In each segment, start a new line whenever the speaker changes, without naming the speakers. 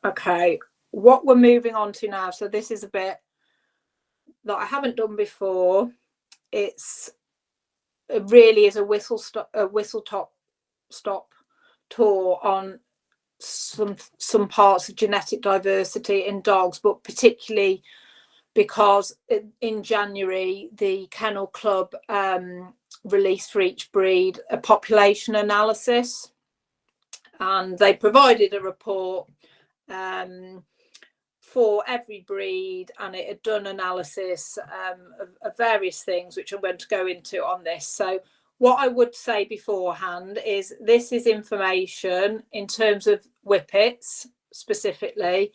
Okay, what we're moving on to now, so this is a bit that I haven't done before. It really is a whistle stop tour on some parts of genetic diversity in dogs, but particularly because in January the Kennel Club released for each breed a population analysis, and they provided a report for every breed, and it had done analysis of various things which I'm going to go into on this. So what I would say beforehand is this is information in terms of Whippets specifically.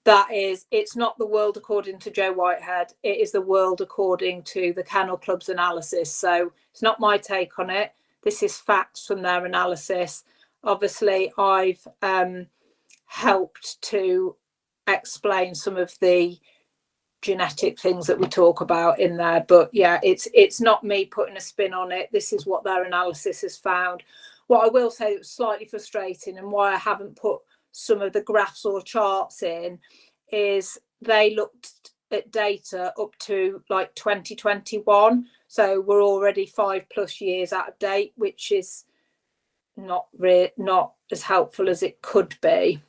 That is, it's not the world according to Joe Whitehead, it is the world according to the Kennel Club's analysis. So it's not my take on it, this is facts from their analysis. Obviously I've helped to explain some of the genetic things that we talk about in there, but yeah, it's not me putting a spin on it. This is what their analysis has found. What I will say that's slightly frustrating, and why I haven't put some of the graphs or charts in, is they looked at data up to like 2021, so we're already 5+ years out of date, which is not as helpful as it could be.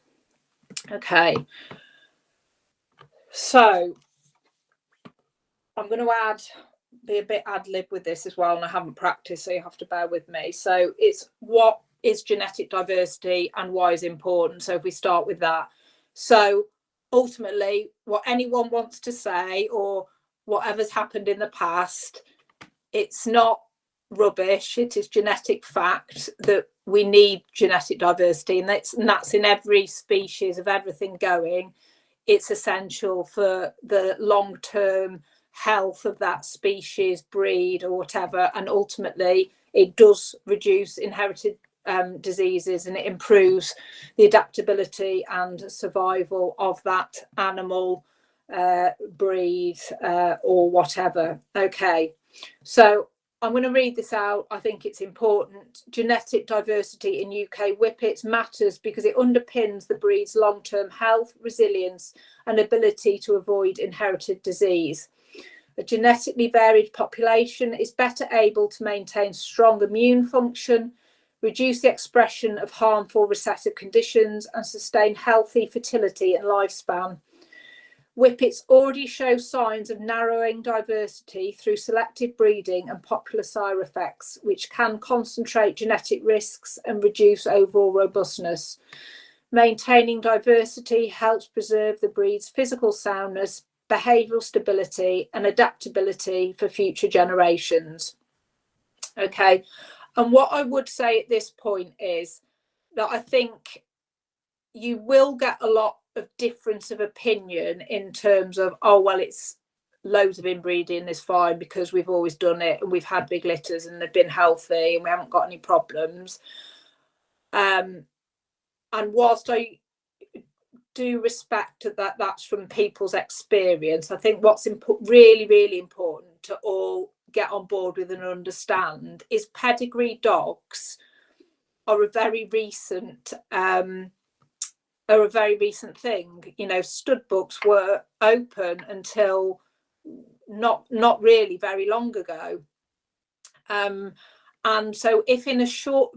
Okay, so I'm going to be a bit ad lib with this as well, and I haven't practiced, so you have to bear with me. So it's what is genetic diversity and why is it important? So if we start with that. So ultimately, what anyone wants to say or whatever's happened in the past, it's not rubbish. It is genetic fact that we need genetic diversity, and that's in every species of everything going. It's essential for the long-term health of that species, breed, or whatever, and ultimately it does reduce inherited diseases, and it improves the adaptability and survival of that animal, breed, or whatever. Okay, so I'm going to read this out. I think it's important. Genetic diversity in UK Whippets matters because it underpins the breed's long-term health, resilience, and ability to avoid inherited disease. A genetically varied population is better able to maintain strong immune function, reduce the expression of harmful recessive conditions, and sustain healthy fertility and lifespan. Whippets already show signs of narrowing diversity through selective breeding and popular sire effects, which can concentrate genetic risks and reduce overall robustness. Maintaining diversity helps preserve the breed's physical soundness, behavioural stability, and adaptability for future generations. Okay, and what I would say at this point is that I think you will get a lot of difference of opinion in terms of, oh well, it's loads of inbreeding is fine because we've always done it and we've had big litters and they've been healthy and we haven't got any problems. And whilst I do respect that that's from people's experience, I think what's really important to all get on board with and understand is pedigree dogs are a very recent thing. You know, stud books were open until not really very long ago. And so if in a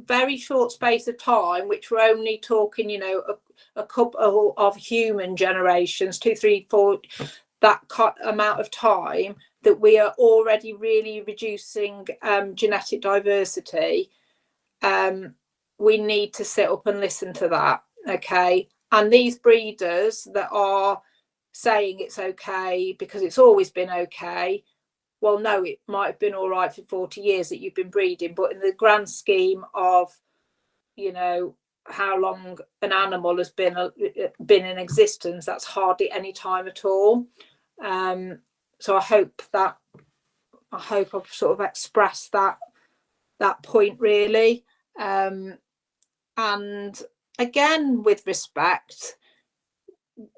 very short space of time, which we're only talking, you know, a couple of human generations, 2, 3, 4, that amount of time, that we are already really reducing genetic diversity, we need to sit up and listen to that. Okay, and these breeders that are saying it's okay because it's always been okay, well, no, it might have been all right for 40 years that you've been breeding, but in the grand scheme of, you know, how long an animal has been in existence, that's hardly any time at all. So I hope I've sort of expressed that point really. And again, with respect,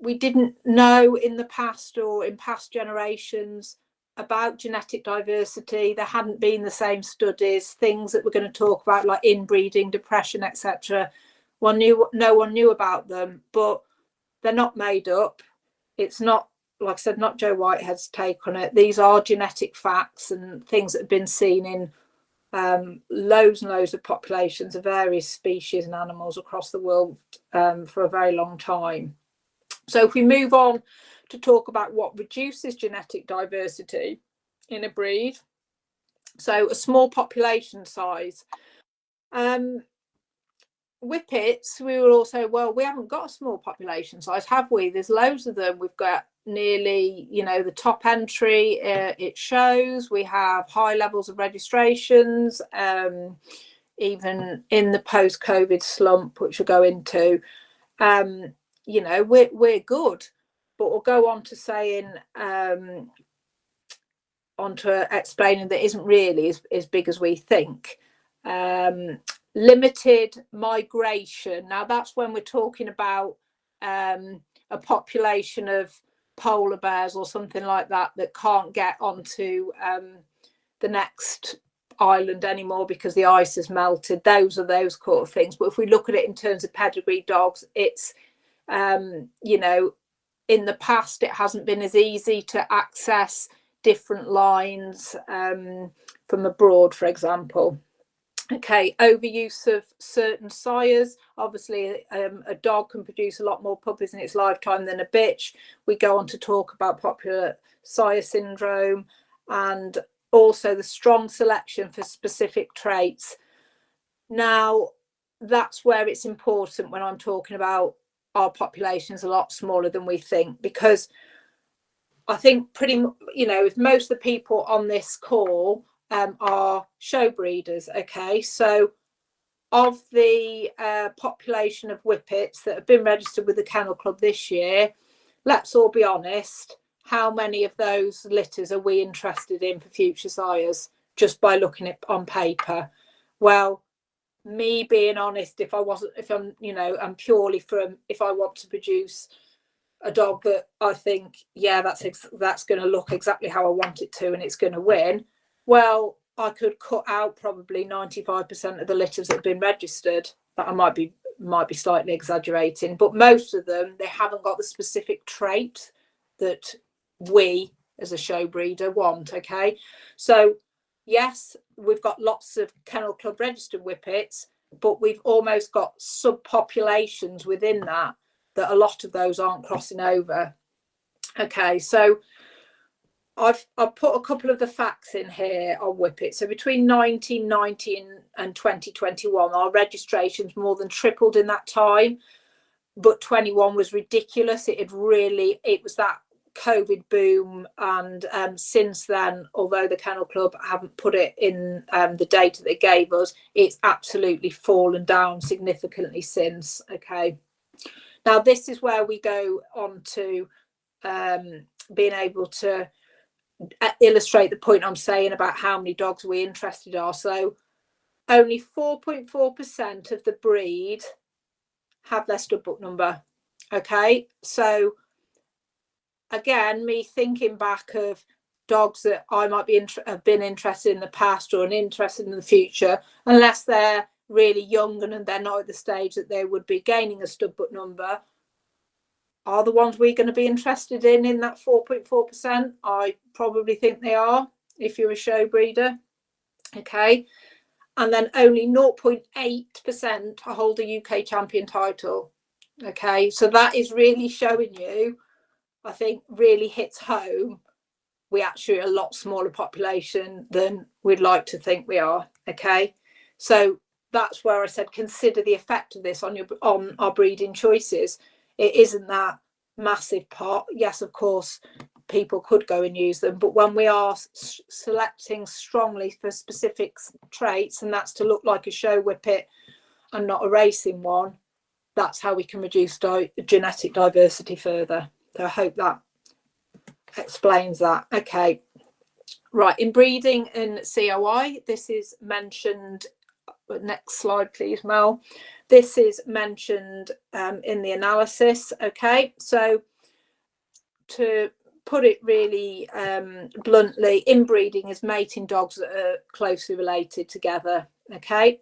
we didn't know in the past or in past generations about genetic diversity. There hadn't been the same studies, things that we're going to talk about like inbreeding, depression, etc. No one knew about them, but they're not made up. It's not, like I said, not Joe Whitehead's take on it. These are genetic facts and things that have been seen in loads and loads of populations of various species and animals across the world for a very long time. So if we move on to talk about what reduces genetic diversity in a breed, so a small population size. Whippets, we will also, well, we haven't got a small population size, have we? There's loads of them. We've got nearly, you know, the top entry, it shows. We have high levels of registrations, even in the post-COVID slump, which we'll go into. You know, we're good, but we'll go on to saying, on to explaining that isn't really as big as we think. Limited migration. Now that's when we're talking about a population of polar bears or something like that that can't get onto the next island anymore because the ice has melted. Those are those sort of things. But if we look at it in terms of pedigree dogs, it's you know, in the past it hasn't been as easy to access different lines from abroad, for example. Okay, overuse of certain sires. Obviously, a dog can produce a lot more puppies in its lifetime than a bitch. We go on to talk about popular sire syndrome and also the strong selection for specific traits. Now, that's where it's important when I'm talking about our population is a lot smaller than we think, because I think pretty, you know, if most of the people on this call are show breeders, okay, so of the population of whippets that have been registered with the Kennel Club this year, let's all be honest, how many of those litters are we interested in for future sires just by looking at on paper? Well, me being honest, if I'm, you know, I'm purely from, if I want to produce a dog that I think, yeah, that's going to look exactly how I want it to and it's going to win, well, I could cut out probably 95% of the litters that have been registered. But I might be slightly exaggerating, but most of them, they haven't got the specific trait that we as a show breeder want. Okay, so yes, we've got lots of Kennel Club registered whippets, but we've almost got subpopulations within that a lot of those aren't crossing over. Okay, so I've put a couple of the facts in here on Whippet. So between 1990 and 2021, our registrations more than tripled in that time. But 21 was ridiculous. It was that COVID boom. And since then, although the Kennel Club haven't put it in the data they gave us, it's absolutely fallen down significantly since. Okay. Now, this is where we go on to being able to illustrate the point I'm saying about how many dogs we interested are. So only 4.4% of the breed have their stud book number. Okay, so again, me thinking back of dogs that I might be have been interested in the past or interested in the future, unless they're really young and they're not at the stage that they would be gaining a stud book number, are the ones we're going to be interested in that 4.4%? I probably think they are, if you're a show breeder. Okay. And then only 0.8% hold a UK champion title. Okay. So that is really showing you, I think really hits home, we actually are a lot smaller population than we'd like to think we are. Okay. So that's where I said, consider the effect of this on our breeding choices. It isn't that massive part. Yes, of course, people could go and use them, but when we are selecting strongly for specific traits, and that's to look like a show whippet and not a racing one, that's how we can reduce genetic diversity further. So I hope that explains that. Okay, right, in breeding in COI, this is mentioned. Next slide, please, Mel. This is mentioned in the analysis. Okay, so to put it really bluntly, inbreeding is mating dogs that are closely related together. Okay,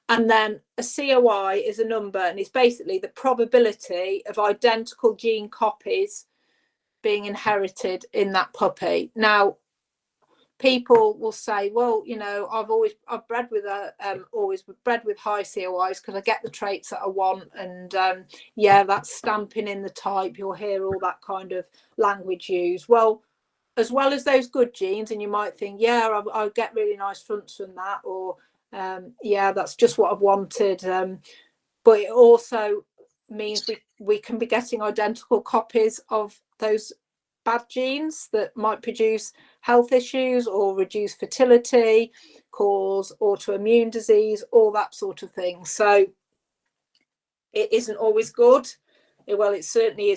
And then a COI is a number, and it's basically the probability of identical gene copies being inherited in that puppy. Now, people will say, well, you know, I've bred with always bred with high COIs because I get the traits that I want, and yeah, that's stamping in the type. You'll hear all that kind of language used. Well as those good genes, and you might think, yeah, I'll get really nice fronts from that, or yeah, that's just what I've wanted. But it also means we can be getting identical copies of those bad genes that might produce health issues or reduce fertility, cause autoimmune disease, all that sort of thing. So it isn't always good. Well, it certainly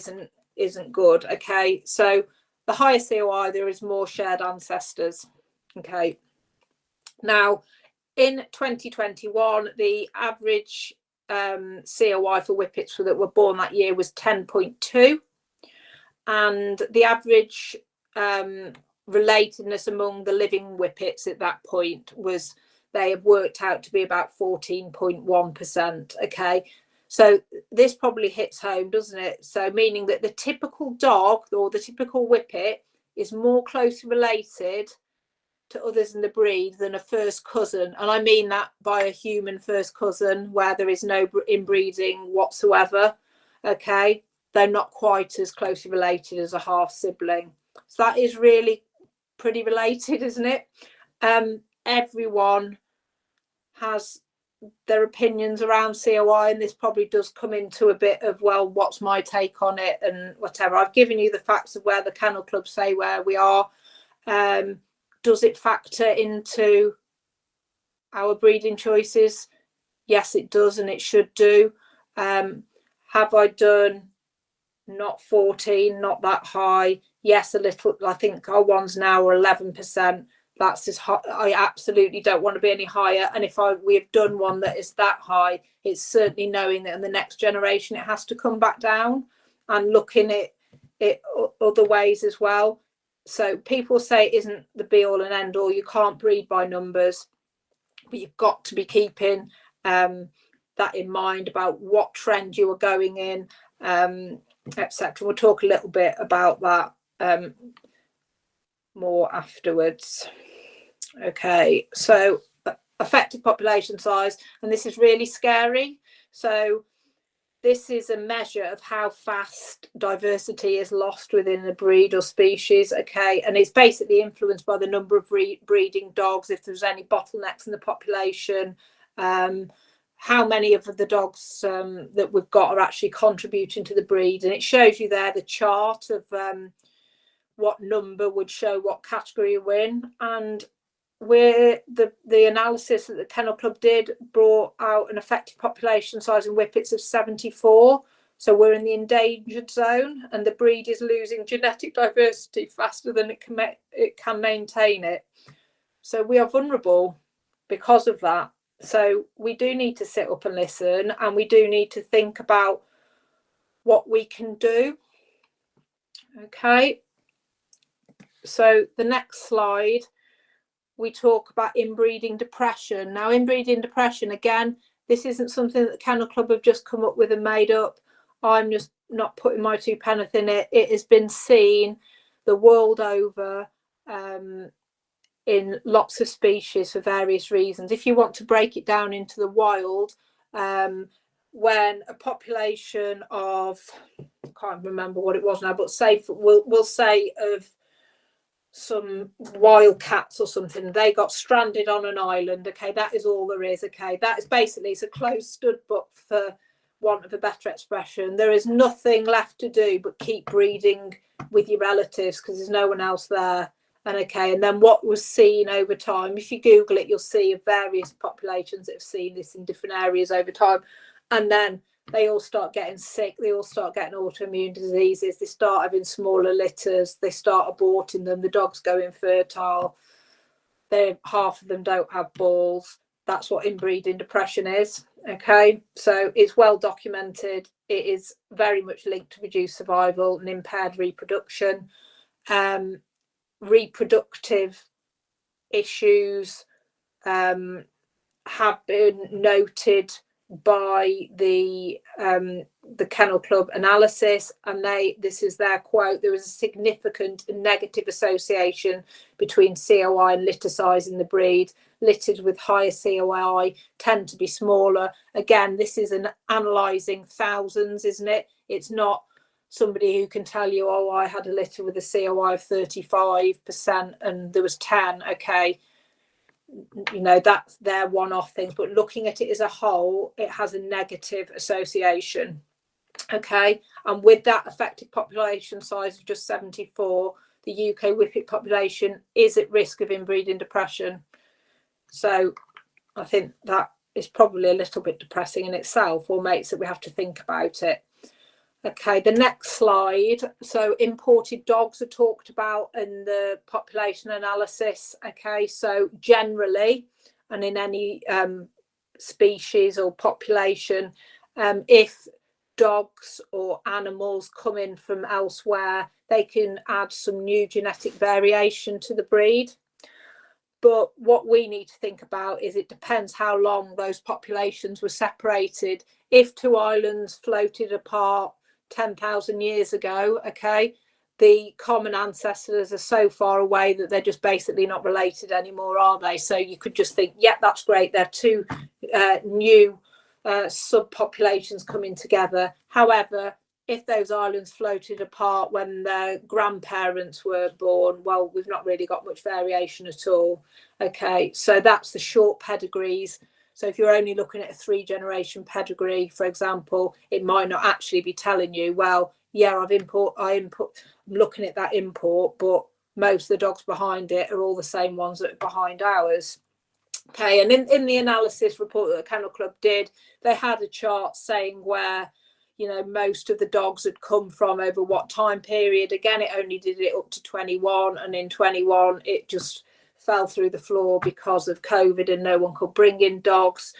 isn't good. Okay, so the higher COI, there is more shared ancestors. Okay, now in 2021, the average COI for Whippets that were born that year was 10.2, and the average relatedness among the living Whippets at that point was, they have worked out to be about 14.1%. Okay, so this probably hits home, doesn't it? So meaning that the typical dog or the typical Whippet is more closely related to others in the breed than a first cousin, and I mean that by a human first cousin where there is no inbreeding whatsoever. Okay, they're not quite as closely related as a half sibling. So that is really pretty related, isn't it? Everyone has their opinions around COI, and this probably does come into a bit of, well, what's my take on it and whatever. I've given you the facts of where the kennel clubs say where we are. Does it factor into our breeding choices? Yes, it does, and it should do. Have I done not 14, not that high? Yes, a little. I think our ones now are 11%. That's as high. I absolutely don't want to be any higher. And if we've done one that is that high, it's certainly knowing that in the next generation it has to come back down, and looking at it other ways as well. So people say it isn't the be all and end all. You can't breed by numbers, but you've got to be keeping that in mind about what trend you are going in, etc. We'll talk a little bit about that more afterwards. Okay, so effective population size, and this is really scary. So this is a measure of how fast diversity is lost within a breed or species. Okay, and it's basically influenced by the number of breeding dogs, if there's any bottlenecks in the population, how many of the dogs that we've got are actually contributing to the breed. And it shows you there the chart of what number would show what category you win. And where the analysis that the Kennel Club did brought out an effective population size in Whippets of 74. So we're in the endangered zone, and the breed is losing genetic diversity faster than it can maintain it. So we are vulnerable because of that. So we do need to sit up and listen, and we do need to think about what we can do. Okay. So the next slide, we talk about inbreeding depression. Now, inbreeding depression, again, this isn't something that the Kennel Club have just come up with and made up. I'm just not putting my two penneth in it. It has been seen the world over in lots of species for various reasons. If you want to break it down into the wild, when a population of, I can't remember what it was now, but say we'll say of some wild cats or something, they got stranded on an island. Okay, that is all there is. Okay, that is basically, it's a closed stud book, for want of a better expression. There is nothing left to do but keep breeding with your relatives because there's no one else there. And okay, and then what was seen over time, if you Google it, you'll see of various populations that have seen this in different areas over time. And then they all start getting sick, they all start getting autoimmune diseases, they start having smaller litters, they start aborting them, the dogs go infertile, half of them don't have balls. That's what inbreeding depression is. Okay, so it's well documented. It is very much linked to reduced survival and impaired reproduction, reproductive issues, have been noted by the Kennel Club analysis, and this is their quote: there is a significant negative association between COI and litter size in the breed. Litters with higher COI tend to be smaller. Again, this is an analysing thousands, isn't it? It's not somebody who can tell you, oh, I had a litter with a COI of 35% and there was 10. Okay, you know, that's their one-off things, but looking at it as a whole, it has a negative association. Okay, and with that effective population size of just 74, the UK Whippet population is at risk of inbreeding depression. So I think that is probably a little bit depressing in itself, or makes it we have to think about it. Okay, the next slide. So imported dogs are talked about in the population analysis. Okay, so generally, and in any species or population, if dogs or animals come in from elsewhere, they can add some new genetic variation to the breed. But what we need to think about is it depends how long those populations were separated. If two islands floated apart 10,000 years ago, okay, the common ancestors are so far away that they're just basically not related anymore, are they? So you could just think, yeah, that's great. They're two new subpopulations coming together. However, if those islands floated apart when their grandparents were born, well, we've not really got much variation at all. Okay, so that's the short pedigrees. So if you're only looking at a 3-generation pedigree, for example, it might not actually be telling you, well, yeah, I'm looking at that import, but most of the dogs behind it are all the same ones that are behind ours. Okay, and in the analysis report that the Kennel Club did, they had a chart saying where, you know, most of the dogs had come from over what time period. Again, it only did it up to 21, and in 21 it just fell through the floor because of COVID and no one could bring in dogs.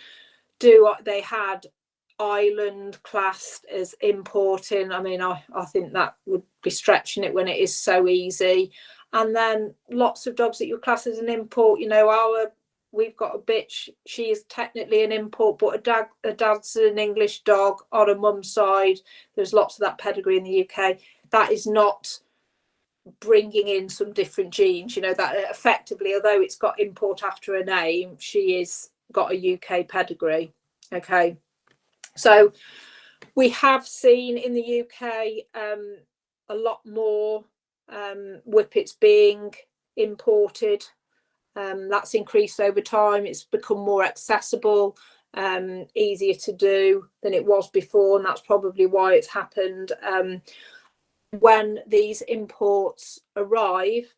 They had island classed as importing? I mean, I think that would be stretching it when it is so easy. And then lots of dogs that you class as an import, you know, we've got a bitch, she is technically an import, but a dad's an English dog on a mum's side. There's lots of that pedigree in the UK. That is not bringing in some different genes, you know, that effectively, although it's got import after a name, she is got a UK pedigree. Okay, so we have seen in the UK a lot more Whippets being imported. That's increased over time. It's become more accessible, easier to do than it was before, and that's probably why it's happened. When these imports arrive,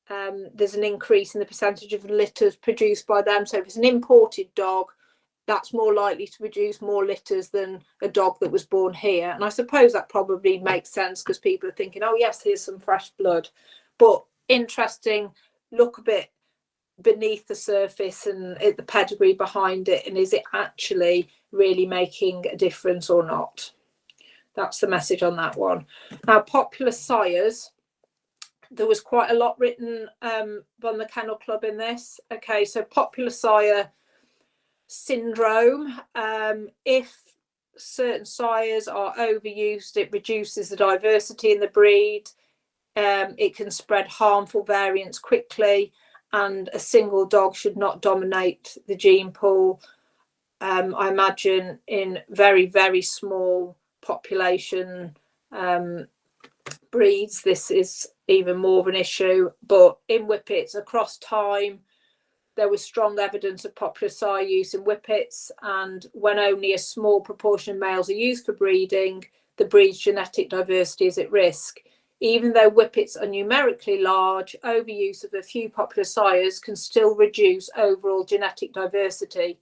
there's an increase in the percentage of litters produced by them. So if it's an imported dog, that's more likely to produce more litters than a dog that was born here. And I suppose that probably makes sense because people are thinking, oh yes, here's some fresh blood. But interesting, look a bit beneath the surface and the pedigree behind it, and is it actually really making a difference or not? That's the message on that one. Now, popular sires, there was quite a lot written on the Kennel Club in this. Okay, so popular sire syndrome, if certain sires are overused, it reduces the diversity in the breed. It can spread harmful variants quickly, and a single dog should not dominate the gene pool. I imagine in very, very small population breeds, this is even more of an issue. But in Whippets across time, there was strong evidence of popular sire use in Whippets, and when only a small proportion of males are used for breeding, the breed's genetic diversity is at risk. Even though Whippets are numerically large, overuse of a few popular sires can still reduce overall genetic diversity.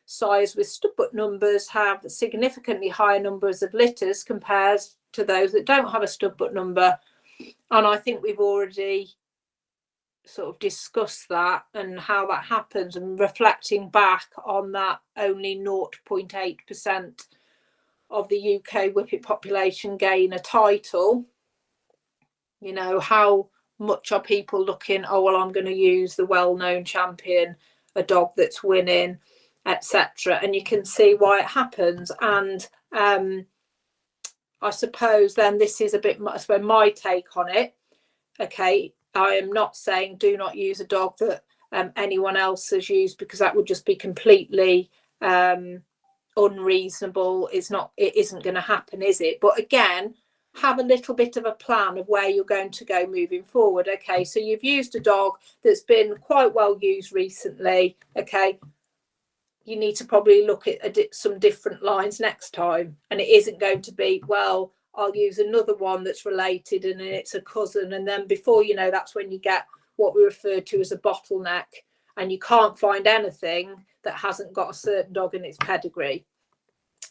Sires with stubbutt numbers have significantly higher numbers of litters compared to those that don't have a stubbutt number. And I think we've already sort of discussed that and how that happens, and reflecting back on that only 0.8% of the UK Whippet population gain a title. You know, how much are people looking, oh, well, I'm going to use the well-known champion, a dog that's winning. etc. And you can see why it happens. And I suppose then this is a bit much my take on it. Okay, I am not saying do not use a dog that anyone else has used, because that would just be completely unreasonable. It isn't going to happen, is it? But again, have a little bit of a plan of where you're going to go moving forward. Okay, so you've used a dog that's been quite well used recently. Okay, you need to probably look at some different lines next time, and it isn't going to be, well, I'll use another one that's related and it's a cousin, and then before you know, that's when you get what we refer to as a bottleneck, and you can't find anything that hasn't got a certain dog in its pedigree,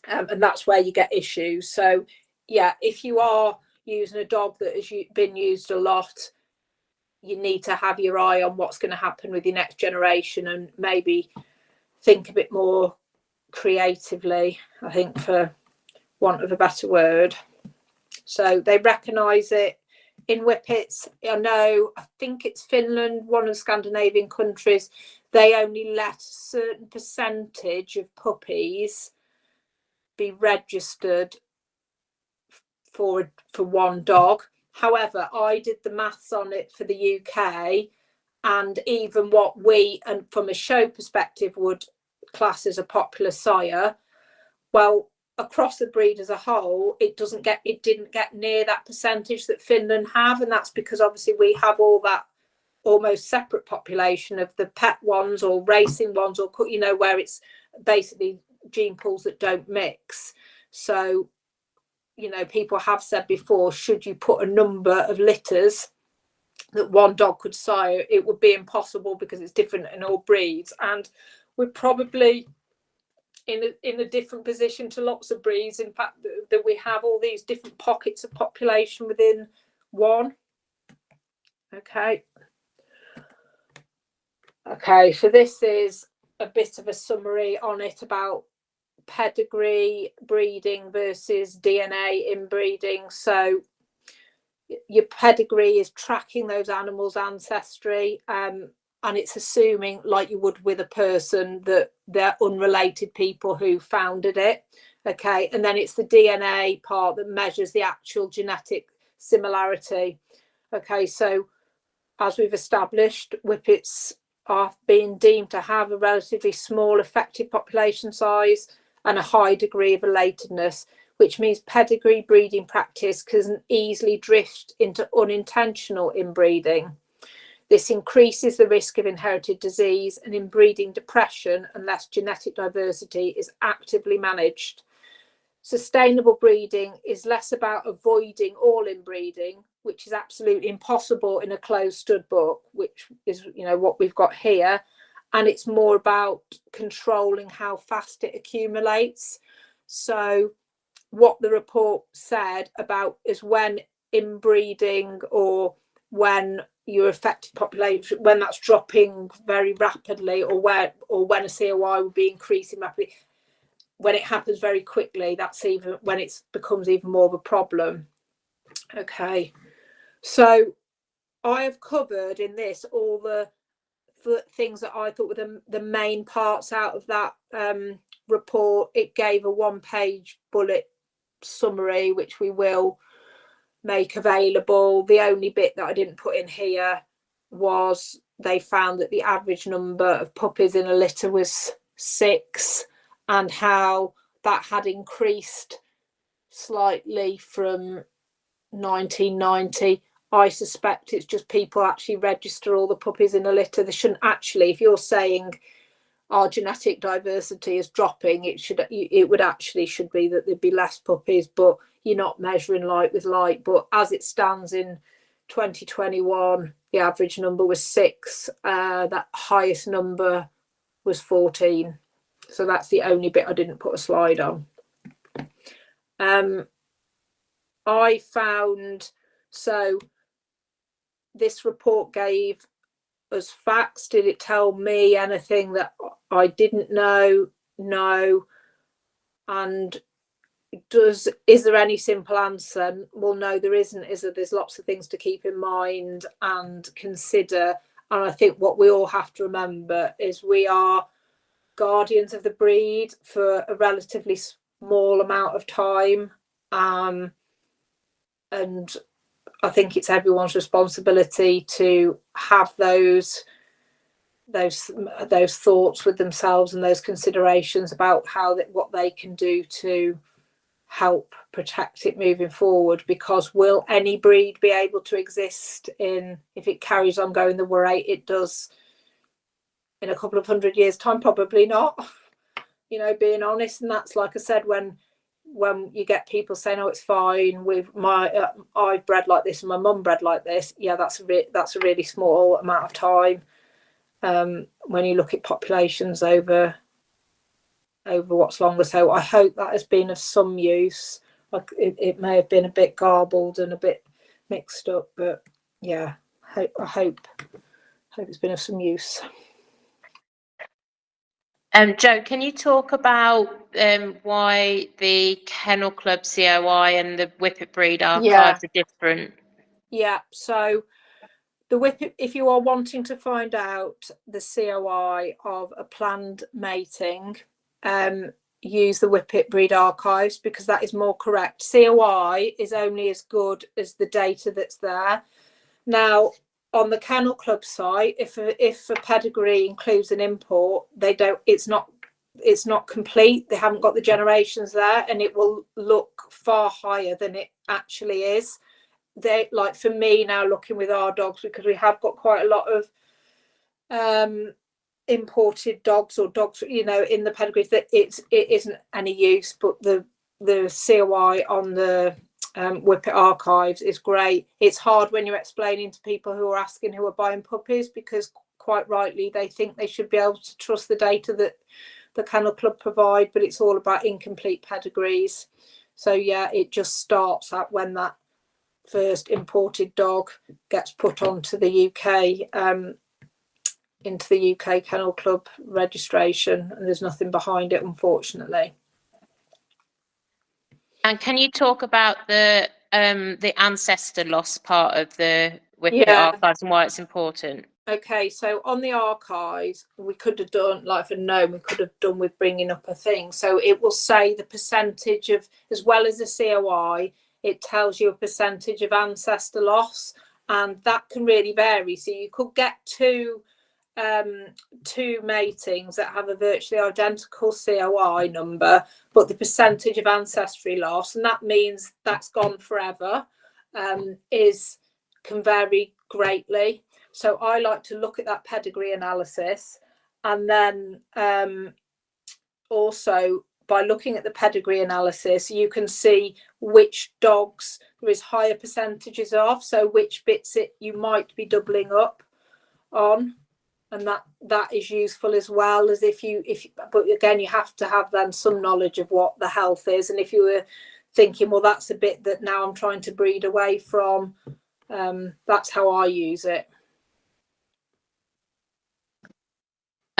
and that's where you get issues. So yeah, if you are using a dog that has been used a lot, you need to have your eye on what's going to happen with your next generation, and maybe think a bit more creatively, I think, for want of a better word. So they recognise it in Whippets. I think it's Finland, one of the Scandinavian countries, they only let a certain percentage of puppies be registered for one dog. However, I did the maths on it for the UK, and even what we, and from a show perspective, would class as a popular sire, well, across the breed as a whole, it didn't get near that percentage that Finland have, and that's because obviously we have all that almost separate population of the pet ones or racing ones, or where it's basically gene pools that don't mix. So people have said before, should you put a number of litters that one dog could sire, it would be impossible because it's different in all breeds, and we're probably in a different position to lots of breeds. In fact, that we have all these different pockets of population within one. Okay, so this is a bit of a summary on it about pedigree breeding versus DNA inbreeding. So your pedigree is tracking those animals' ancestry, and it's assuming, like you would with a person, that they're unrelated people who founded it. Okay, and then it's the DNA part that measures the actual genetic similarity. Okay, so as we've established, Whippets are being deemed to have a relatively small effective population size and a high degree of relatedness, which means pedigree breeding practice can easily drift into unintentional inbreeding. This increases the risk of inherited disease and inbreeding depression unless genetic diversity is actively managed. Sustainable breeding is less about avoiding all inbreeding, which is absolutely impossible in a closed stud book, which is what we've got here, and it's more about controlling how fast it accumulates. So what the report said about is when inbreeding, or when your effective population, when that's dropping very rapidly, or when a COI would be increasing rapidly, when it happens very quickly, that's even when it becomes even more of a problem. Okay, so I have covered in this all the things that I thought were the main parts out of that report. It gave a 1-page bullet summary, which we will make available. The only bit that I didn't put in here was they found that the average number of puppies in a litter was 6, and how that had increased slightly from 1990. I suspect it's just people actually register all the puppies in a litter. They shouldn't actually. If you're saying our genetic diversity is dropping, it would actually should be that there'd be less puppies, but you're not measuring like with like. But as it stands in 2021, the average number was 6. That highest number was 14. So that's the only bit I didn't put a slide on. I found, so this report gave us facts. Did it tell me anything that I didn't know? No. And is there any simple answer? Well, no, there isn't. There's lots of things to keep in mind and consider. And I think what we all have to remember is we are guardians of the breed for a relatively small amount of time, and I think it's everyone's responsibility to have those thoughts with themselves and those considerations about what they can do to help protect it moving forward. Because will any breed be able to exist if it carries on going the rate it does in a couple of 100 years time? Probably not, being honest. And that's, like I said, when you get people saying, oh, it's fine with I've bred like this and my mum bred like this. Yeah, that's a really small amount of time when you look at populations over what's longer. So I hope that has been of some use. It may have been a bit garbled and a bit mixed up, but yeah, I hope it's been of some use.
Jo, can you talk about why the Kennel Club COI and the Whippet breed archives are different?
Yeah, so the Whippet, if you are wanting to find out the COI of a planned mating, use the Whippet breed archives, because that is more correct. COI is only as good as the data that's there. Now, on the Kennel Club site, if a pedigree includes an import, it's not complete. They haven't got the generations there, and it will look far higher than it actually is. They, like, for me now, looking with our dogs, because we have got quite a lot of imported dogs or dogs, in the pedigrees, that it isn't any use. But the COI on the Whippet archives is great. It's hard when you're explaining to people who are buying puppies, because quite rightly they think they should be able to trust the data that the Kennel Club provide, but it's all about incomplete pedigrees. So yeah, it just starts at when that first imported dog gets put onto the UK into the UK Kennel Club registration, and there's nothing behind it, unfortunately.
And can you talk about the ancestor loss part of the Whippet archives and why it's important?
Okay, so on the archives, we could have done, like for gnome, we could have done with bringing up a thing. So it will say the percentage of, as well as the COI, it tells you a percentage of ancestor loss, and that can really vary. So you could get two matings that have a virtually identical COI number, but the percentage of ancestry loss, and that means that's gone forever, can vary greatly. So I like to look at that pedigree analysis, and then also by looking at the pedigree analysis, you can see which dogs there is higher percentages of, so which bits you might be doubling up on, and that is useful, as well as if but again, you have to have then some knowledge of what the health is, and if you were thinking, well, that's a bit that now I'm trying to breed away from, that's how I use it.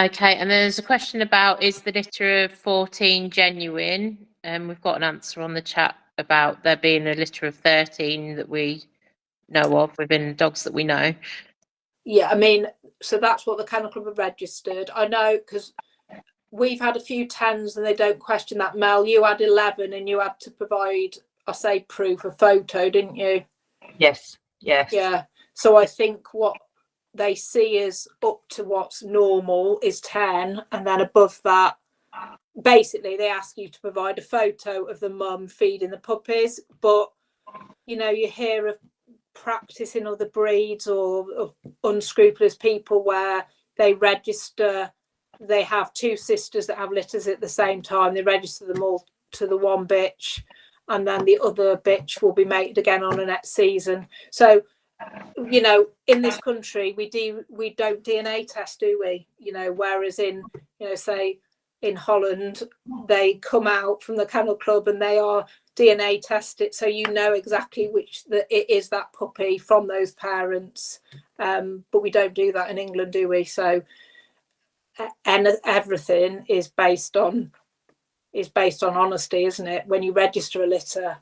Okay, and then there's a question about, is the litter of 14 genuine? We've got an answer on the chat about there being a litter of 13 that we know of within dogs that we know.
Yeah, I mean, so that's what the Kennel Club have registered. I know, because we've had a few 10s and they don't question that. Mel, you had 11 and you had to provide, I say proof, a photo, didn't you?
Yes.
Yeah, so I think what they see is up to what's normal is 10, and then above that, basically they ask you to provide a photo of the mum feeding the puppies. But you hear of practice in other breeds or of unscrupulous people where they register, they have two sisters that have litters at the same time, they register them all to the one bitch, and then the other bitch will be mated again on a next season. So in this country we don't DNA test, do we? Whereas in say in Holland, they come out from the Kennel Club and they are DNA tested, so exactly which it is, that puppy from those parents. But we don't do that in England, do we? So and everything is based on honesty, isn't it? When you register a litter,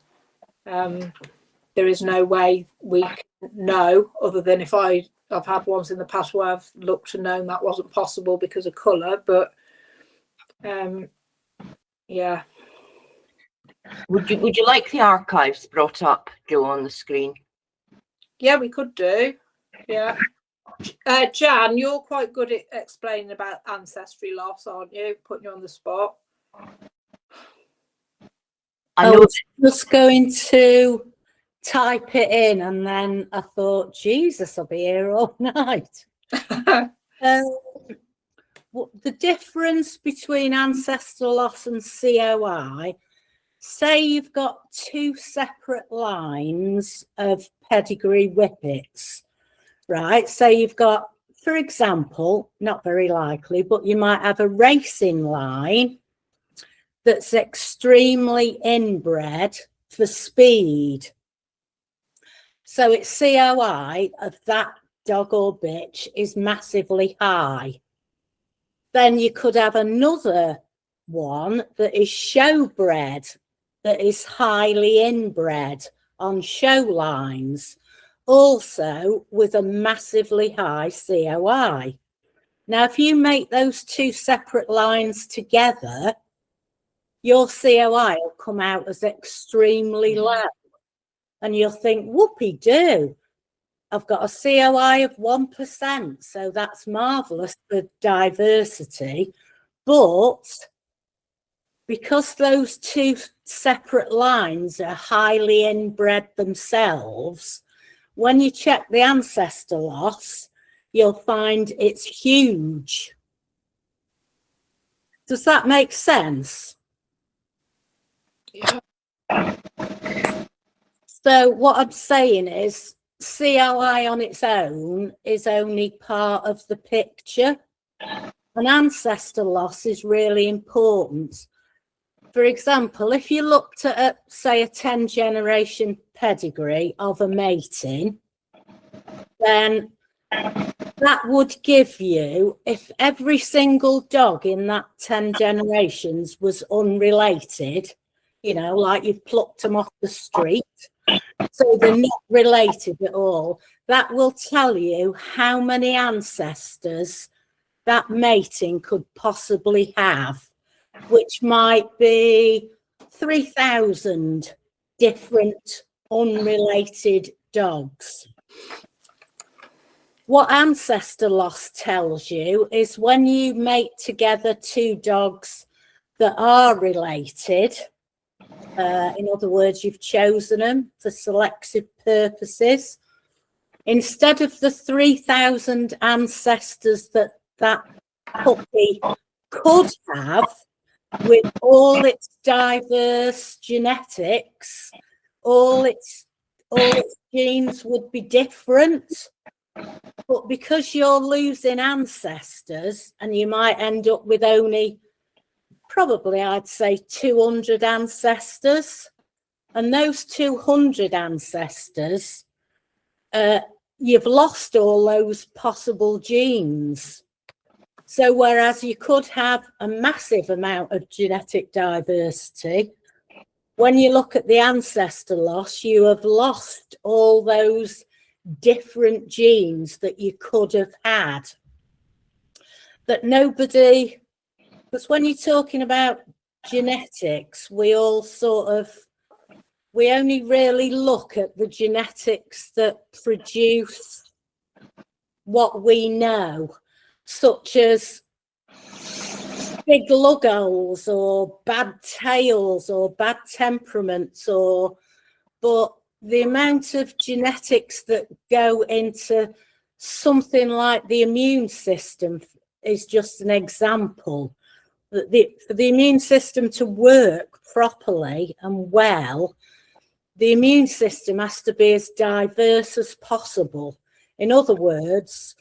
there is no way we can know, other than if I've had ones in the past where I've looked and known that wasn't possible because of colour. But Yeah.
Would you like the archives brought up, Joe, on the screen?
Yeah, we could do. Yeah. Jan, you're quite good at explaining about ancestry loss, aren't you? Putting you on the spot.
I was just going to type it in, and then I thought, Jesus, I'll be here all night. The difference between ancestor loss and COI, say you've got two separate lines of pedigree whippets, right? So you've got, for example, not very likely, but you might have a racing line that's extremely inbred for speed. So its COI of that dog or bitch is massively high. Then you could have another one that is showbred, that is highly inbred on show lines, also with a massively high COI. Now, if you make those two separate lines together, your COI will come out as extremely low. And you'll think, whoopee-doo, I've got a COI of 1%, so that's marvellous for diversity. But because those two separate lines are highly inbred themselves, when you check the ancestor loss, you'll find it's huge. Does that make sense?
Yeah.
So what I'm saying is COI on its own is only part of the picture. An ancestor loss is really important. For example, if you looked at, say, a 10-generation pedigree of a mating, then that would give you, if every single dog in that 10 generations was unrelated, you know, like you've plucked them off the street, so they're not related at all, that will tell you how many ancestors that mating could possibly have, which might be 3,000 different unrelated dogs. What ancestor loss tells you is when you mate together two dogs that are related, in other words, you've chosen them for selective purposes, instead of the 3,000 ancestors that puppy could have, with all its diverse genetics, all its genes would be different. But because you're losing ancestors, and you might end up with only, probably I'd say 200 ancestors, and those 200 ancestors, you've lost all those possible genes. So whereas you could have a massive amount of genetic diversity, when you look at the ancestor loss, you have lost all those different genes that you could have had. That nobody, because when you're talking about genetics, we only really look at the genetics that produce what we know, such as big luggles or bad tails or bad temperaments, but the amount of genetics that go into something like the immune system is just an example. For the immune system to work properly and well, the immune system has to be as diverse as possible. In other words,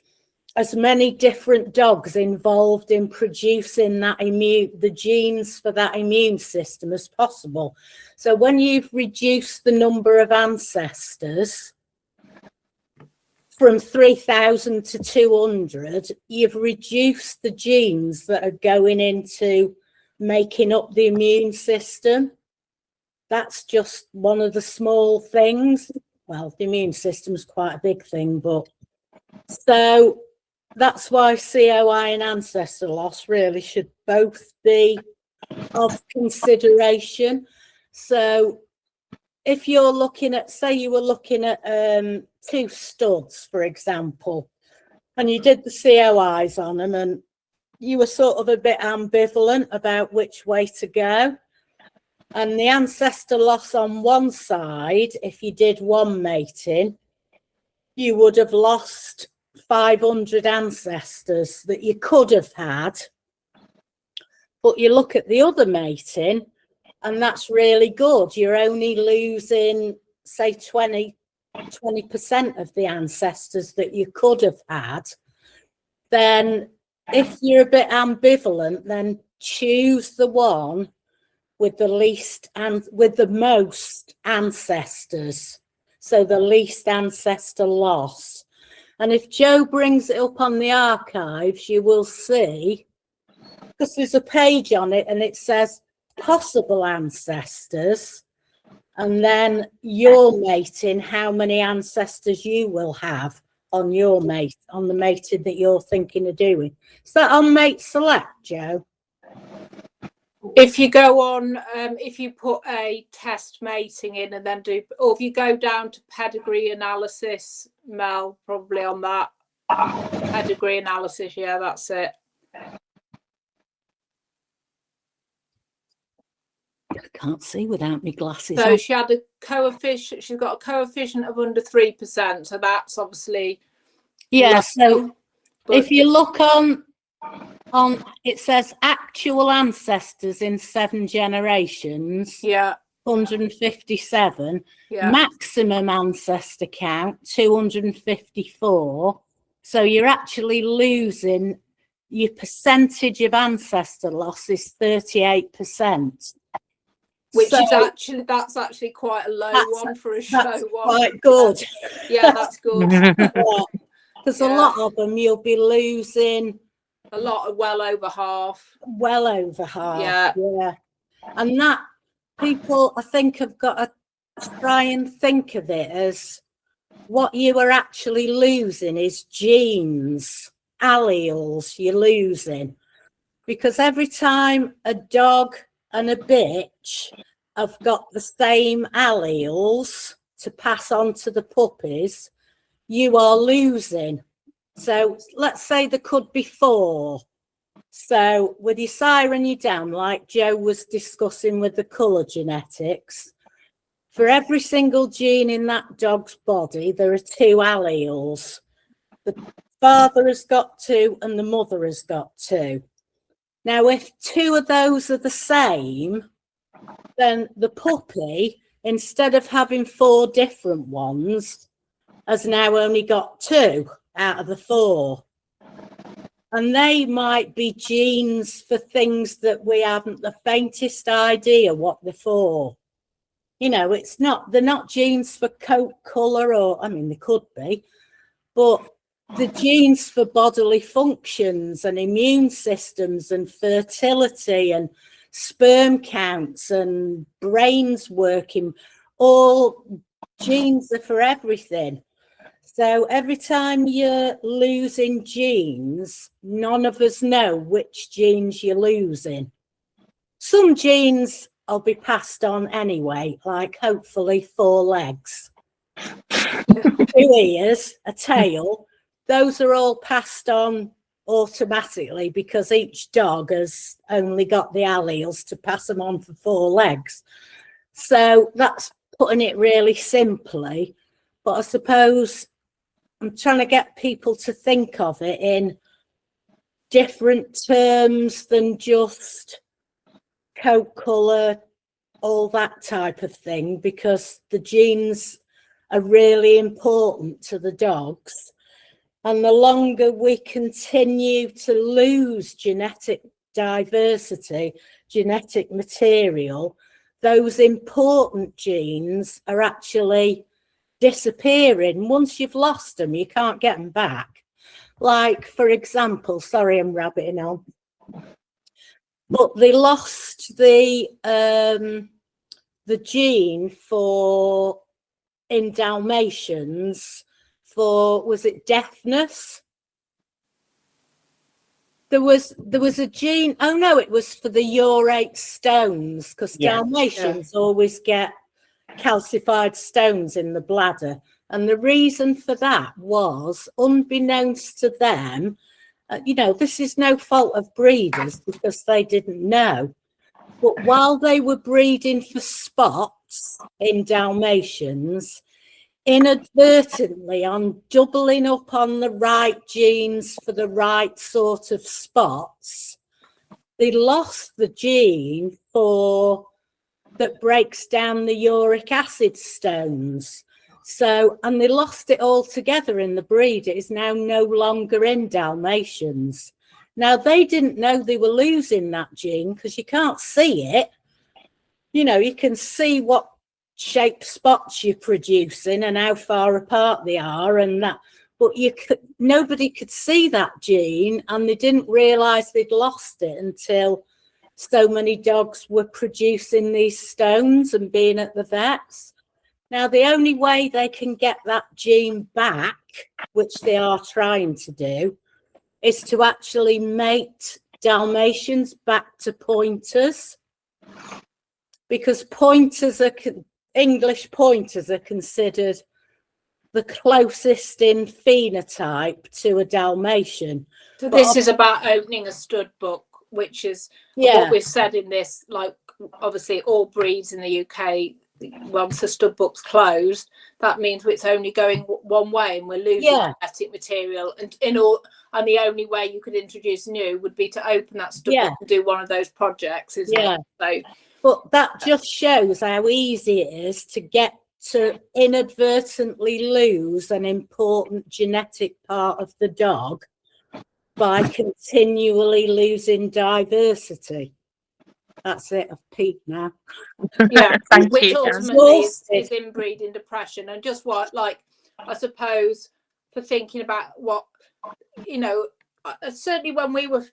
as many different dogs involved in producing the genes for that immune system as possible. So when you've reduced the number of ancestors from 3,000 to 200, you've reduced the genes that are going into making up the immune system. That's just one of the small things. Well, the immune system is quite a big thing, but so that's why COI and ancestor loss really should both be of consideration. So if you're looking at, say you were looking at 2 studs, for example, and you did the COIs on them and you were sort of a bit ambivalent about which way to go, and the ancestor loss on one side, if you did one mating, you would have lost 500 ancestors that you could have had. But you look at the other mating, and that's really good. You're only losing, say, 20% of the ancestors that you could have had. Then if you're a bit ambivalent, then choose the one with the least and with the most ancestors. So the least ancestor loss. And if Joe brings it up on the archives, you will see, because there's a page on it and it says possible ancestors, and then your mating, how many ancestors you will have on your mate, on the mating that you're thinking of doing. Is that on Mate Select, Joe?
If you go on, if you put a test mating in and then do, or if you go down to pedigree analysis, Mel, probably on that pedigree analysis, yeah, that's it.
I can't see without my glasses
So
on.
she had a coefficient, she's got a coefficient of under 3%, so that's obviously
Yeah,
low,
so
but
if you look on it says actual ancestors in 7 generations,
yeah,
157,
yeah.
maximum ancestor count 254. So you're actually losing, your percentage of ancestor loss is 38%.
Which
So
is actually, that's actually quite a low one for a show
that's
one.
quite good.
Yeah, that's good.
Because
Yeah.
a lot of them you'll be losing
A lot of well over half.
well over half.
Yeah.
And that, people, I think, have got to try and think of it as what you are actually losing is genes, alleles you're losing. Because every time a dog and a bitch have got the same alleles to pass on to the puppies, you are losing. So let's say there could be 4. So with your sire and your dam, like Joe was discussing with the colour genetics, for every single gene in that dog's body, there are 2 alleles. The father has got 2 and the mother has got 2. Now, if 2 of those are the same, then the puppy, instead of having 4 different ones, has now only got 2 out of the 4. And they might be genes for things that we haven't the faintest idea what they're for. You know, it's not, they're not genes for coat colour, or, I mean, they could be, but the genes for bodily functions and immune systems and fertility and sperm counts and brains working, all genes are for everything. So every time you're losing genes, none of us know which genes you're losing. Some genes will be passed on anyway, like hopefully 4 legs, 2 ears, a tail. Those are all passed on automatically because each dog has only got the alleles to pass them on for 4 legs. So that's putting it really simply. But I suppose I'm trying to get people to think of it in different terms than just coat colour, all that type of thing, because the genes are really important to the dogs. And the longer we continue to lose genetic diversity, genetic material, those important genes are actually disappearing. Once you've lost them, you can't get them back. Like, for example, sorry, I'm rabbiting on, but they lost the gene for, in Dalmatians, for, was it deafness? There was a gene. Oh no, it was for the urate stones, because
Yeah.
Dalmatians always get calcified stones in the bladder, and the reason for that was, unbeknownst to them, this is no fault of breeders because they didn't know, but while they were breeding for spots in Dalmatians, inadvertently, on doubling up on the right genes for the right sort of spots, they lost the gene that breaks down the uric acid stones. So, and they lost it altogether in the breed. It is now no longer in Dalmatians. Now, they didn't know they were losing that gene because you can't see it. You can see what shaped spots you're producing and how far apart they are and that, but nobody could see that gene, and they didn't realize they'd lost it until so many dogs were producing these stones and being at the vets. Now, the only way they can get that gene back, which they are trying to do, is to actually mate Dalmatians back to pointers, because English pointers are considered the closest in phenotype to a Dalmatian.
So this is about opening a stud book, which is what we've said in this, like obviously all breeds in the UK, once the stud book's closed, that means it's only going one way and we're losing genetic material, and the only way you could introduce new would be to open that stud book and do one of those projects, isn't it? So,
but that just shows how easy it is to inadvertently lose an important genetic part of the dog by continually losing diversity. That's it. I've peaked now.
Yeah, which
you,
ultimately is inbreeding depression. And just I suppose, for thinking about what, certainly when we were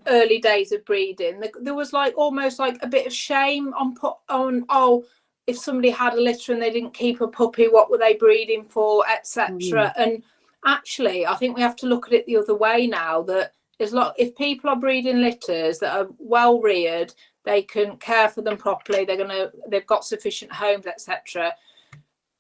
early days of breeding, there was almost like a bit of shame on if somebody had a litter and they didn't keep a puppy, what were they breeding for, etc. And actually, I think we have to look at it the other way now, that if people are breeding litters that are well reared, they can care for them properly, they've got sufficient homes, etc.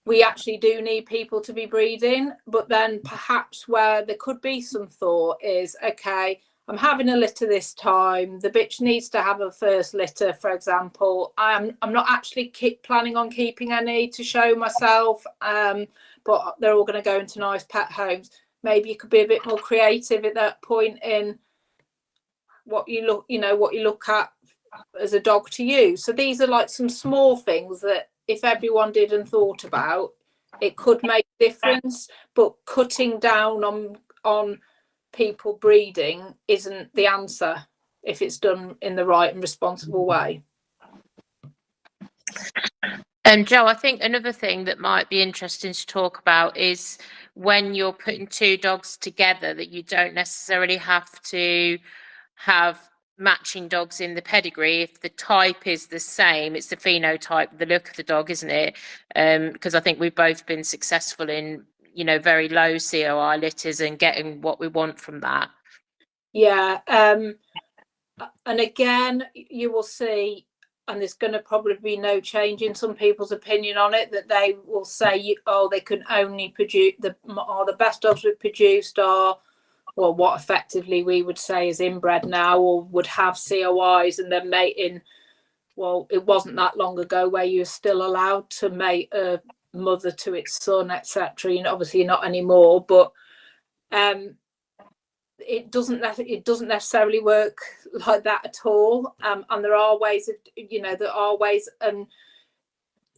We actually do need people to be breeding. But then perhaps where there could be some thought is, okay, I'm having a litter this time, the bitch needs to have a first litter, for example. I'm not actually planning on keeping any to show myself, but they're all going to go into nice pet homes. Maybe you could be a bit more creative at that point in what you look at as a dog to use. So these are some small things that if everyone did and thought about, it could make a difference. But cutting down on people breeding isn't the answer if it's done in the right and responsible way.
And Joe, I think another thing that might be interesting to talk about is when you're putting two dogs together, that you don't necessarily have to have matching dogs in the pedigree. If the type is the same, it's the phenotype, the look of the dog, isn't it? Because I think we've both been successful in, very low COI litters and getting what we want from that.
Yeah. And again, you will see, and there's going to probably be no change in some people's opinion on it, that they will say, they can only produce the best dogs we've produced are, well, what effectively we would say is inbred now, or would have COIs and then mating. Well, it wasn't that long ago where you're still allowed to mate a mother to its son, etc. Obviously not anymore, but it doesn't necessarily work like that at all. And there are ways and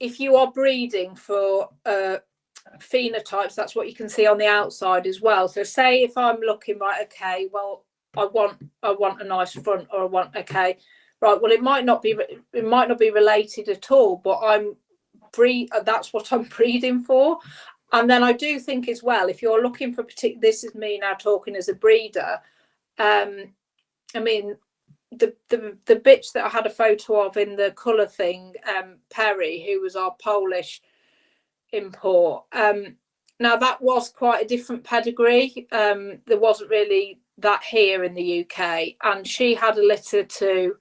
if you are breeding for phenotypes, that's what you can see on the outside as well. So say if I'm looking, right, okay, well, I want a nice front, or I want, okay, right, well, it might not be related at all, but that's what I'm breeding for. And then I do think as well, if you're looking for this is me now talking as a breeder, I mean, the bitch that I had a photo of in the colour thing, Perry, who was our Polish import, now that was quite a different pedigree. There wasn't really that here in the UK, and she had a litter to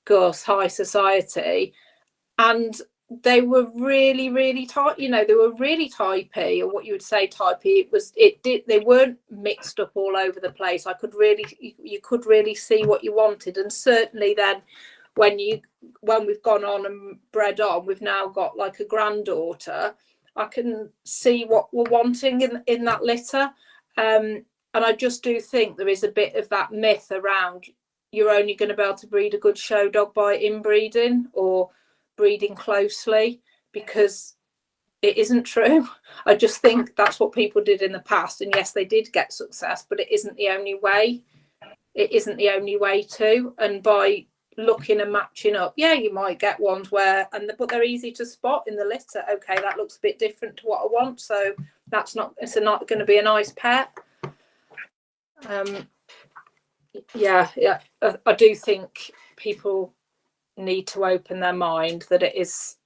Gus High Society, and they were really tight. You know, they were really typey, or what you would say typey. They weren't mixed up all over the place. You could really see what you wanted, and certainly then when we've gone on and bred on, we've now got like a granddaughter. I can see what we're wanting in that litter. And I just do think there is a bit of that myth around you're only going to be able to breed a good show dog by inbreeding or breeding closely, because it isn't true. I just think that's what people did in the past, and yes, they did get success, but it isn't the only way. It isn't the only way to. And by looking and matching up, yeah, you might get ones where but they're easy to spot in the litter. Okay, that looks a bit different to what I want, so it's not going to be a nice pet. Yeah, I do think people need to open their mind that it is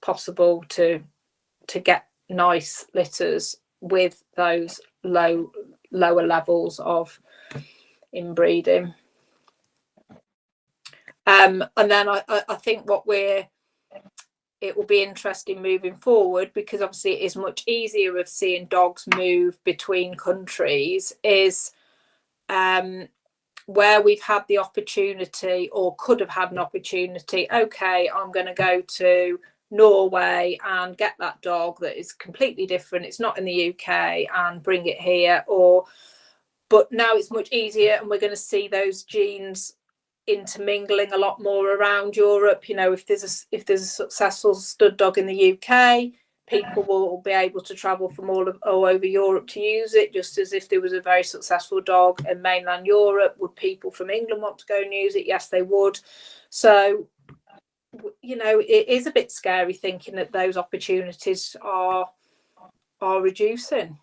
possible to get nice litters with those lower levels of inbreeding. And then I think it will be interesting moving forward, because obviously it is much easier of seeing dogs move between countries, is where we've had the opportunity or could have had an opportunity. Okay, I'm going to go to Norway and get that dog that is completely different, it's not in the UK, and bring it here. But now it's much easier, and we're going to see those genes intermingling a lot more around Europe. You know, if there's a successful stud dog in the UK, people will be able to travel from all over Europe to use it, just as if there was a very successful dog in mainland Europe. Would people from England want to go and use it? Yes, they would. So, you know, it is a bit scary thinking that those opportunities are reducing.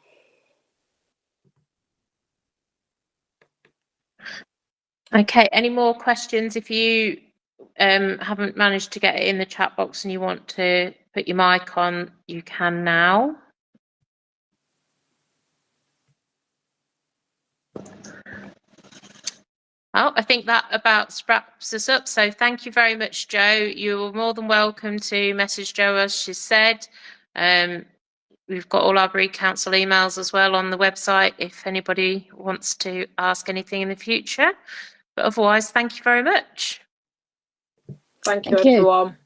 Okay, any more questions? If you haven't managed to get it in the chat box and you want to put your mic on, you can now. Oh, I think that about wraps us up. So thank you very much, Jo. You're more than welcome to message Jo, as she said. We've got all our breed council emails as well on the website if anybody wants to ask anything in the future. But otherwise, thank you very much.
Thank you, everyone.